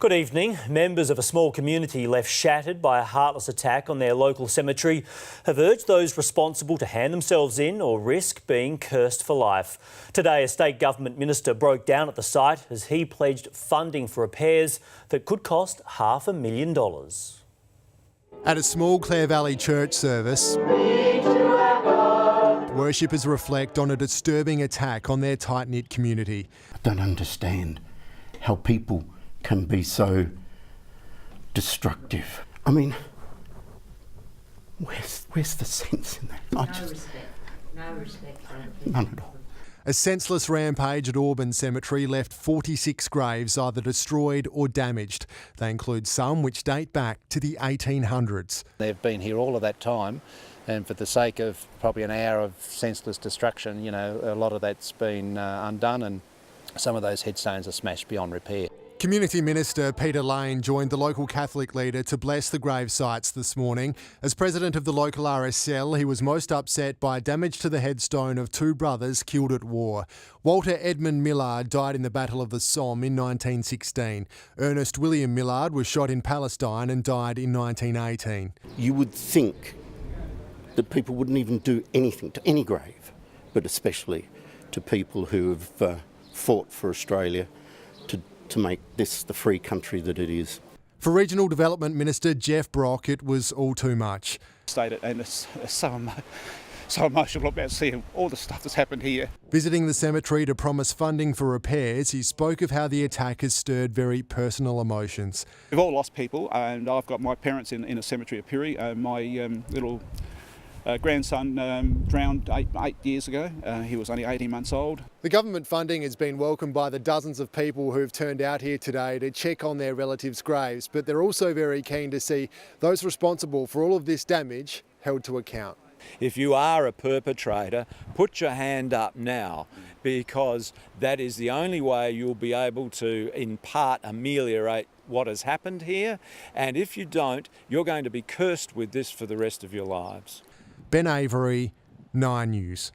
Good evening. Members of a small community left shattered by a heartless attack on their local cemetery have urged those responsible to hand themselves in or risk being cursed for life. Today, a state government minister broke down at the site as he pledged funding for repairs that could cost $500,000. At a small Clare Valley church service, worshippers reflect on a disturbing attack on their tight-knit community. I don't understand how people can be so destructive. I mean, where's the sense in that? No respect for other people. None at all. A senseless rampage at Auburn Cemetery left 46 graves either destroyed or damaged. They include some which date back to the 1800s. They've been here all of that time, and for the sake of probably an hour of senseless destruction, you know, a lot of that's been undone, and some of those headstones are smashed beyond repair. Community Minister Peter Lane joined the local Catholic leader to bless the grave sites this morning. As president of the local RSL, he was most upset by damage to the headstone of two brothers killed at war. Walter Edmund Millard died in the Battle of the Somme in 1916. Ernest William Millard was shot in Palestine and died in 1918. You would think that people wouldn't even do anything to any grave, but especially to people who have fought for Australia to make this the free country that it is. For Regional Development Minister Jeff Brock, it was all too much. And it's so emotional about seeing all the stuff that's happened here. Visiting the cemetery to promise funding for repairs, he spoke of how the attack has stirred very personal emotions. We've all lost people, and I've got my parents in a cemetery at Piri. My little grandson drowned eight years ago. He was only 18 months old. The government funding has been welcomed by the dozens of people who've turned out here today to check on their relatives' graves, but they're also very keen to see those responsible for all of this damage held to account. If you are a perpetrator, put your hand up now, because that is the only way you'll be able to, in part, ameliorate what has happened here. And if you don't, you're going to be cursed with this for the rest of your lives. Ben Avery, 9 News.